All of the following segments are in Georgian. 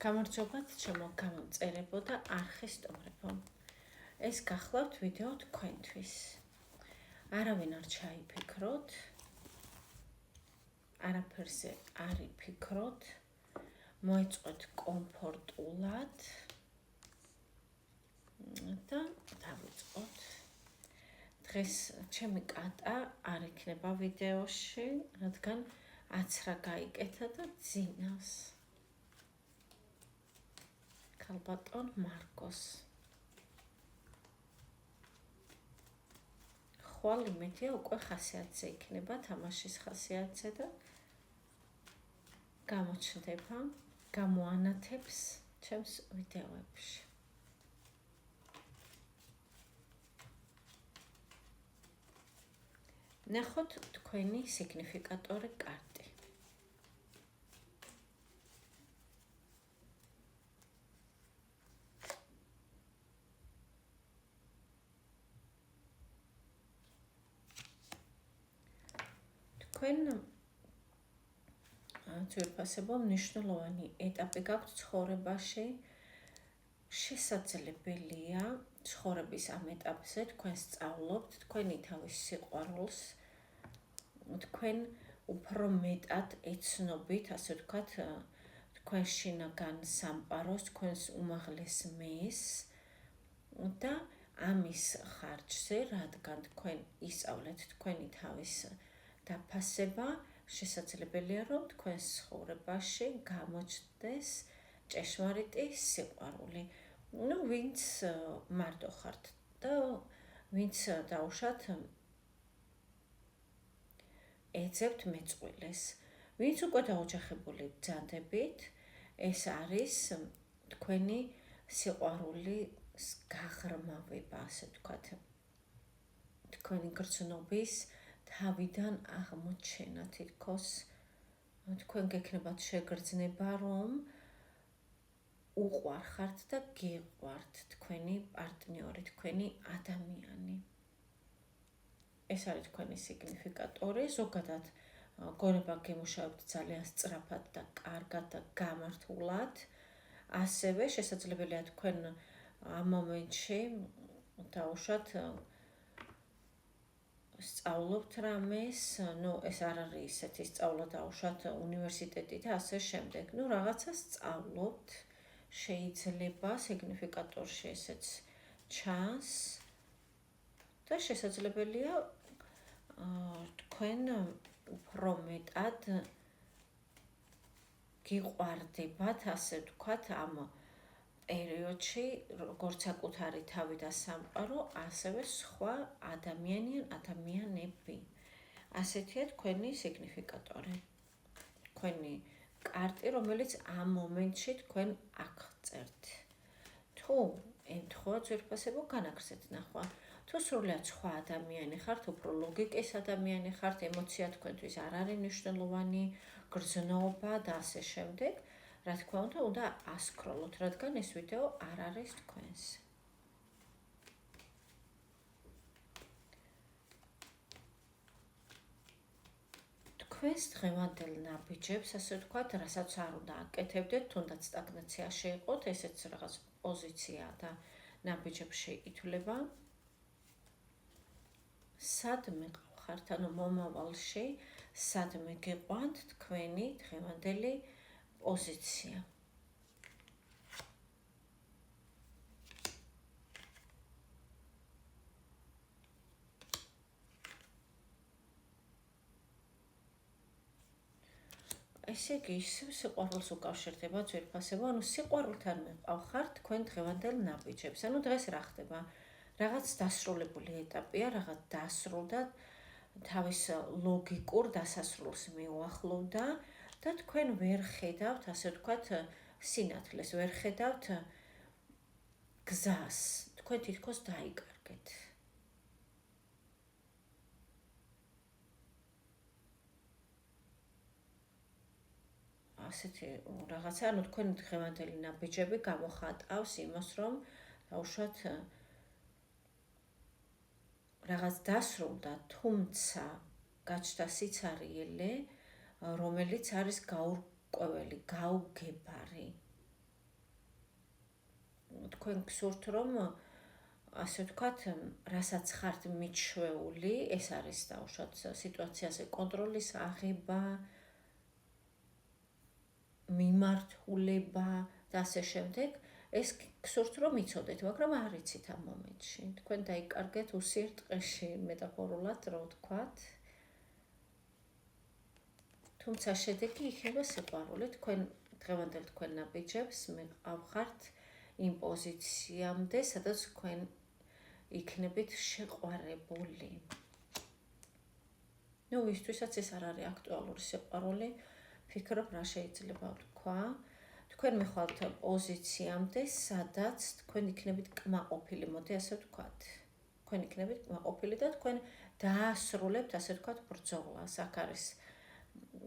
გამარჯობათ, ჩემო გამომწერებო და არხისტომრებო. ეს გახლავთ ვიდეო თქვენთვის. არავინ არ ჩაიფიქროთ, არაფერზე არ იფიქროთ, მოეწყოთ კომფორტულად და დავიწყოთ. დღეს ჩემი კატა არ იქნება ვიდეოში, რადგან აცრა გაიკეთა და ძინავს. ქალბატონ მარკოს. ხვალ იმედია უკვე ხასიათზე იქნება თამაშის ხასიათზე და გამოჩნდება, გამოანათებს ჩემს ვიდეოებში. ნახოთ თქვენი სიგნიფიკატორი კარტი. თქვენ ძვირფასებო მნიშვნელოვანი ეტაპი გაქვთ ცხოვრებაში. შესაძლებელია ცხოვრების ამ ეტაპზე თქვენ სწავლობთ თქვენი თავის სიყვარულს, თქვენ უფრო მეტად ეცნობით, ასე ვთქვათ, თქვენ შინაგან სამყაროს, თქვენს უმაღლეს მეს და ამის ხარჯზე, რადგან თქვენ ისწავლეთ თქვენი თავის დაფასება, შესაძლებელია, რომ თქვენს ცხოვრებაში გამოჩნდეს ჭეშმარიტი სიყვარული. ვინც მარტო ხართ და ვინც დაუშვათ ეძებთ მეწყვილეს. ვინც უკვე დაოჯახებული ბრძანდებით, ეს არის თქვენი სიყვარულის გაღრმავება, ასე ვთქვათ. თქვენი გრძნობის თავიდან აღმოჩენა თითქოს. თქვენ გექნებათ შეგრძნება, რომ უყვარხართ და გიყვართ თქვენი პარტნიორი, თქვენი ადამიანი. ეს არის თქვენი სიგნიფიკატორი. ზოგადად გონება გემუშავებთ ძალიან სწრაფად და კარგად და გამართულად. ასევე შესაძლებელია თქვენ ამ მომენტში დაუშვათ სწავლობთ რამეს, ეს არ არის ისეთი სწავლა დაუშვათ უნივერსიტეტი და ასე შემდეგ. რაღაცა სწავლობთ, შეიძლება სიგნიფიკატორში ესეც ჩანს და შესაძლებელია თქვენ უფრო მეტად გიყვარდებათ, ასე ვთქვათ, ამ პერიოდში, როგორც საკუთარი თავი და სამყარო, ასევე სხვა ადამიანები. ასეთია თქვენი სიგნიფიკატორი. თქვენი კარტი, რომელიც ამ მომენტში თქვენ აქ წერთ. თუ ემთხვევა ძვირფასებო, განაგრძეთ ნახვა. თუ სრულიად სხვა ადამიანი ხართ, უფრო ლოგიკის ადამიანი ხართ, ემოცია თქვენთვის არ არის მნიშვნელოვანი, გრძნობა და ასე შემდეგ, რა თქმა უნდა ასკროლოთ, რადგან ეს ვიდეო არ არის თქვენს. თქვენს დღევანდელ ნაბიჯებს, ასე ვთქვათ, რასაც არ უნდა აკეთებდეთ, თუნდაც სტაგნაციაში იყოთ, ესეც რაღაც პოზიცია და ნაბიჯებში ითვლება. სადმე ყავხართ, ანუ მომავალში, სადმე გიყვანთ თქვენი დღევანდელი პოზიცია. ესე იგი, სიყვარულს უკავშირდება ძვირფასებო, ანუ სიყვარულთან მეყავხართ თქვენ დღევანდელ ნაბიჯებს. ანუ დღეს რა ხდება? რაღაც დასრულებული ეტაპია, რაღაც დასრულდა, თავის ლოგიკურ დასასრულს მიუახლოვდა და თქვენ ვერ ხედავთ, ასე ვთქვათ, სინათლეს, ვერ ხედავთ გზას. თქვენ თითქოს დაიკარგეთ. ასეთი რაღაცა, ანუ თქვენი დღევანდელი ნაბიჯები გამოხატავს იმას, რომ დაუშვათ რაღაც დასრულდა, თუმცა გაჩნდა სიცარიელე, რომელიც არის გაურკვეველი, გაუგებარი. თქვენ გსურთ რომ ასე ვთქვათ, რასაც ხართ მიჩვეული, ეს არის დაუშვათ სიტუაციაზე კონტროლის აღება, მიმართულება და ასე შემდეგ, ეს გსურთ რომ იცოდეთ, მაგრამ არ იცით ამ მომენტში. თქვენ დაიკარგეთ უსიერთყეში მეტაფორულად, რო ვთქვათ. თუმცა შედეგი იქნება სიყვარული, თქვენ დღევანდელ თქვენ ნაბიჯებს მიყავხართ იმ პოზიციამდე, სადაც თქვენ იქნებით შეყვარებული. ნუ ვისთვისაც ეს არ არის აქტუალური სიყვარული, ფიქრობ რა შეიძლება ვთქვა. თქვენ მიხვალთ პოზიციამდე, სადაც თქვენ იქნებით კმაყოფილი, მოდი ასე ვთქვათ. თქვენ იქნებით კმაყოფილი და თქვენ დაასრულებთ, ასე ვთქვათ, ბრძოლას. აქ არის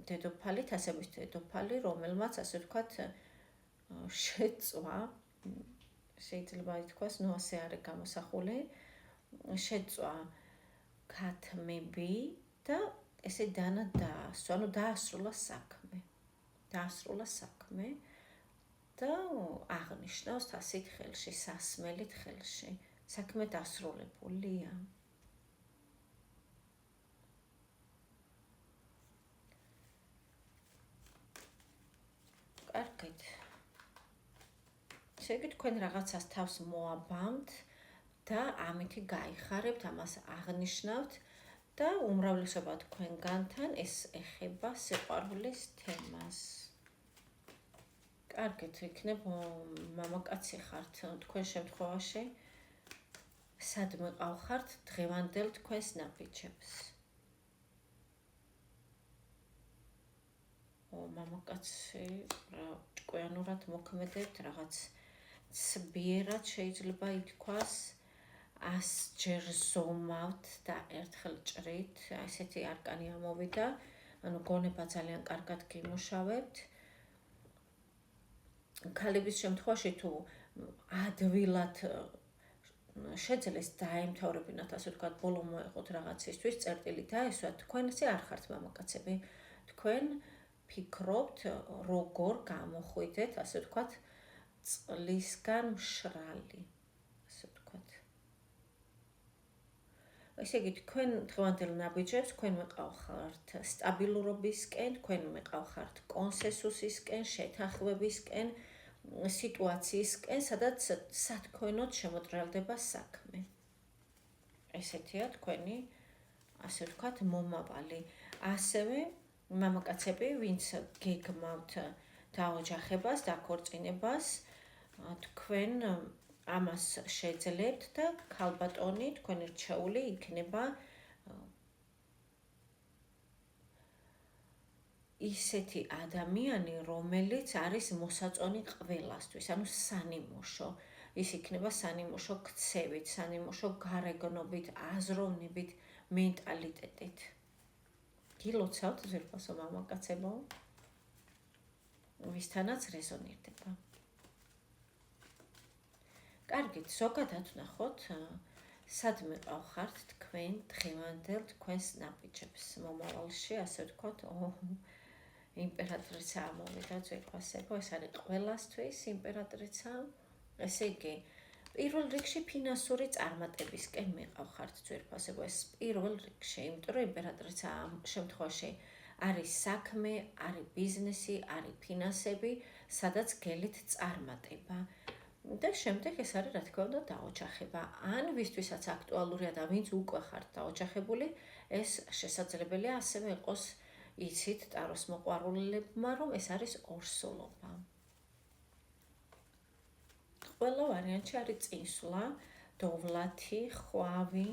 დედოფალი, თასების დედოფალი, რომელმაც ასე ვთქვათ, შეწვა, შეიძლება ითქვას, ნუ ასე არის გამოსახული, შეწვა ქათმები და ესე დაასრულა, ანუ დაასრულა საქმე. დაასრულა საქმე და აღნიშნავს თასით ხელში, სასმელით ხელში. საქმე დასრულებულია. კარგით. ესე იგი თქვენ რაღაცას თავს მოაბამთ და ამითი გაიხარებთ, ამას აღნიშნავთ და უმრავლესობა თქვენგანთან ეს ეხება სიყვარულის თემას. კარგით, იქნებ მამაკაცი ხართ თქვენ შემთხვევაში, სად მიყავხართ დღევანდელ თქვენს ნაბიჯებს. მამაკაცი ჭკვიანურად მოქმედებთ, რაღაც ცბიერად შეიძლება ითქვას, 100 ჯერ ზომავთ და ერთხელ ჭრით, ესეთი არკანი ამოვიდა, ანუ გონება ძალიან კარგად გიმუშავებთ. ქალების შემთხვევაში თუ ადვილად შეძლეს დაემთავრებინათ, ასე ვთქვათ, ბოლო მოეყოთ რაღაცისთვის, წერტილი დაესვათ, თქვენ ესე არ ხართ მამაკაცები. თქვენ ფიქრობთ, როგორ გამოხვიდეთ, ასე ვთქვათ, წყლისგან მშრალი, ასე ვთქვათ. ესე იგი, თქვენ დღევანდელ ნაბიჯებს, თქვენ მიყავხართ სტაბილურობისკენ, თქვენ მიყავხართ კონსენსუსისკენ, შეთანხმებისკენ, სიტუაციისკენ, სადაც სათქონოდ შემოტრალდება საქმე. ესეთია თქვენი, ასე ვთქვათ, მომავალი. ასევე მამაკაცები, ვინც გეგმავთ დაოჯახებას, დაქორწინებას, თქვენ ამას შეძლებთ და ქალბატონი, თქვენი რჩეული იქნება ისეთი ადამიანი, რომელიც არის მოსაწონი ყველასთვის, ანუ სანიმუშო. ის იქნება სანიმუშო ქცევით, სანიმუშო გარეგნობით, აზროვნებით, მენტალიტეტით. გილოცავთ ძვირფასო მამაკაცებო, ვისთანაც რეზონირდება. კარგით, ზოგადად ვნახოთ, სად მიყავხართ თქვენ დღევანდელ თქვენს ნაბიჯებს. მომავალში, ასე ვთქვათ, იმპერატრიცა ამოვიდა ძვირფასებო, ეს არის ყველასთვის იმპერატრიცა. ესე იგი, პირველ რიგში ფინანსური წარმატებისკენ მიყავხართ ძვირფასებო, ეს პირველ რიგში, იმიტომ რომ იმპერატრიცა ამ შემთხვევაში არის საქმე, არის ბიზნესი, არის ფინანსები, სადაც გელით წარმატება. და შემდეგ ეს არის, რა თქმა უნდა, დაოჯახება. ან ვისთვისაც აქტუალურია და ვინც უკვე ხართ დაოჯახებული, ეს შესაძლებელია ასევე იყოს, იცით ტაროს მოყვარულებმა, რომ ეს არის ორსულობა. ყველა ვარიანტში არის წინსვლა, დოვლათი, ხვავი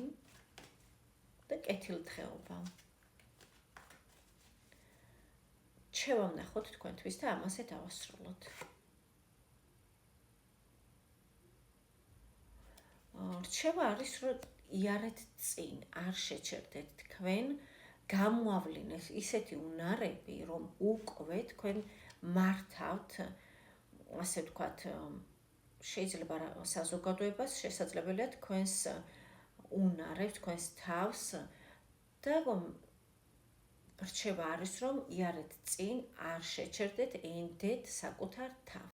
და კეთილდღეობა. რჩევა ვნახოთ თქვენთვის და ამაზე დავასრულოთ. რჩევა არის, რომ იარეთ წინ, არ შეჩერდეთ თქვენ, გამოავლინეთ ისეთი უნარები, რომ უკვე თქვენ მართავთ, ასე ვთქვათ, შეიძლება საზოგადოებას, შესაძლებელია თქვენს უნარებს, თქვენს თავს და რჩევა არის, რომ იარეთ წინ, არ შეჩერდეთ, ენდეთ საკუთარ თავს.